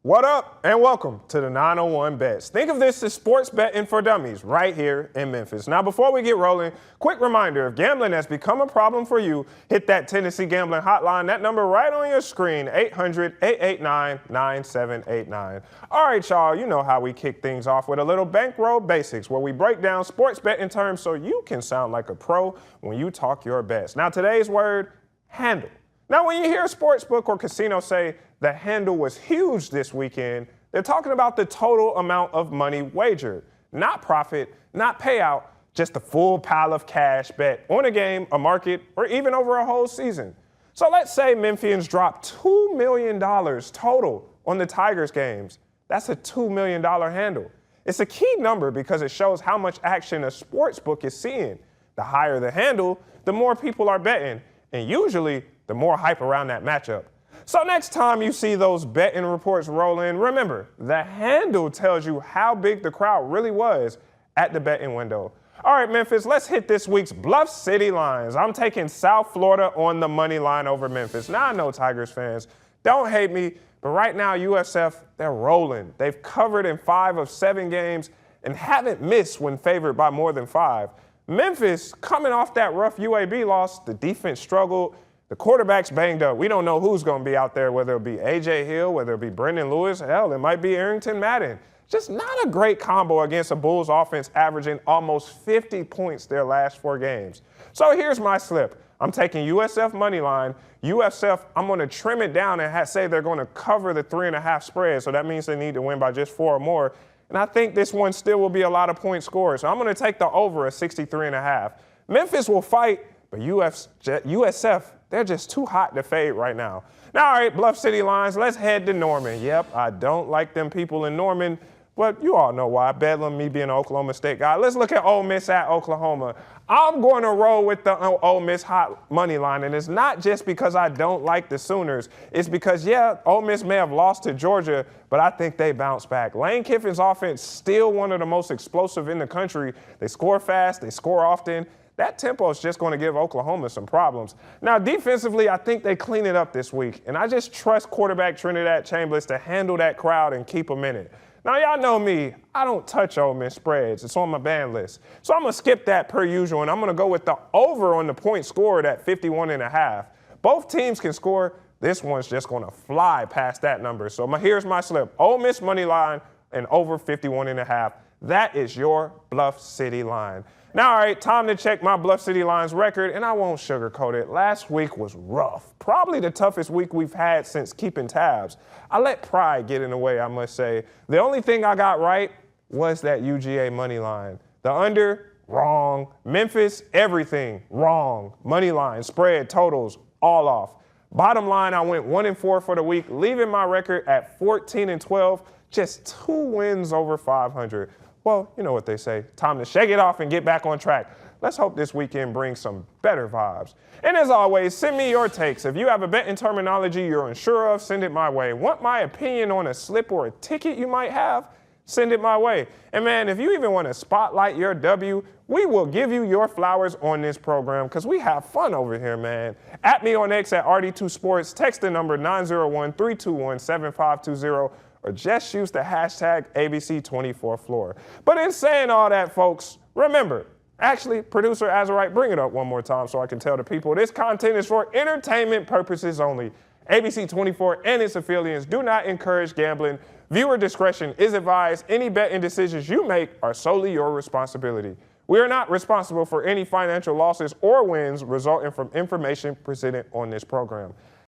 What up, and welcome to the 901 Bets. Think of this as sports betting for dummies right here in Memphis. Now, before we get rolling, quick reminder, if gambling has become a problem for you, hit that Tennessee Gambling Hotline, that number right on your screen, 800-889-9789. All right, y'all, you know how we kick things off with a little bankroll basics, where we break down sports betting terms so you can sound like a pro when you talk your bets. Now, today's word, handle. Now, when you hear a sportsbook or casino say the handle was huge this weekend, they're talking about the total amount of money wagered. Not profit, not payout, just the full pile of cash bet on a game, a market, or even over a whole season. So let's say Memphians dropped $2 million total on the Tigers games. That's a $2 million handle. It's a key number because it shows how much action a sportsbook is seeing. The higher the handle, the more people are betting, and usually the more hype around that matchup. So next time you see those betting reports roll in, remember, the handle tells you how big the crowd really was at the betting window. All right, Memphis, let's hit this week's Bluff City lines. I'm taking South Florida on the money line over Memphis. Now, I know Tigers fans, don't hate me, but right now, USF, they're rolling. They've covered in 5 of 7 games and haven't missed when favored by more than 5. Memphis, coming off that rough UAB loss, the defense struggled. The quarterback's banged up. We don't know who's going to be out there, whether it be A.J. Hill, whether it be Brendan Lewis. Hell, it might be Arrington Madden. Just not a great combo against a Bulls offense averaging almost 50 points their last 4 games. So here's my slip. I'm taking USF money line. USF, I'm going to trim it down and say they're going to cover the 3.5 spread. So that means they need to win by just 4 or more. And I think this one still will be a lot of point scores. So I'm going to take the over at 63.5. Memphis will fight, but USF, they're just too hot to fade right now. Now, all right, Bluff City lines, let's head to Norman. Yep, I don't like them people in Norman, but you all know why. Bedlam, me being an Oklahoma State guy. Let's look at Ole Miss at Oklahoma. I'm going to roll with the Ole Miss hot money line, and it's not just because I don't like the Sooners. It's because, yeah, Ole Miss may have lost to Georgia, but I think they bounce back. Lane Kiffin's offense still one of the most explosive in the country. They score fast, they score often. That tempo is just going to give Oklahoma some problems. Now, defensively, I think they clean it up this week, and I just trust quarterback Trinidad Chambers to handle that crowd and keep them in it. Now, y'all know me. I don't touch Ole Miss spreads. It's on my ban list. So I'm going to skip that per usual, and I'm going to go with the over on the point scored at 51.5. Both teams can score. This one's just going to fly past that number. So here's my slip. Ole Miss money line and over 51.5. That is your Bluff City line. Now, all right, time to check my Bluff City lines record, and I won't sugarcoat it. Last week was rough. Probably the toughest week we've had since keeping tabs. I let pride get in the way, I must say. The only thing I got right was that UGA money line. The under, wrong. Memphis, everything, wrong. Money line, spread, totals, all off. Bottom line, I went 1-4 for the week, leaving my record at 14-12, just 2 wins over 500. Well, you know what they say. Time to shake it off and get back on track. Let's hope this weekend brings some better vibes. And as always, send me your takes. If you have a betting terminology you're unsure of, send it my way. Want my opinion on a slip or a ticket you might have? Send it my way. And man, if you even want to spotlight your W, we will give you your flowers on this program because we have fun over here, man. At me on X at RD2Sports, text the number 901-321-7520. Or just use the hashtag ABC24Floor. But in saying all that, folks, remember, actually, producer Azarite, bring it up one more time so I can tell the people this content is for entertainment purposes only. ABC24 and its affiliates do not encourage gambling. Viewer discretion is advised. Any betting decisions you make are solely your responsibility. We are not responsible for any financial losses or wins resulting from information presented on this program.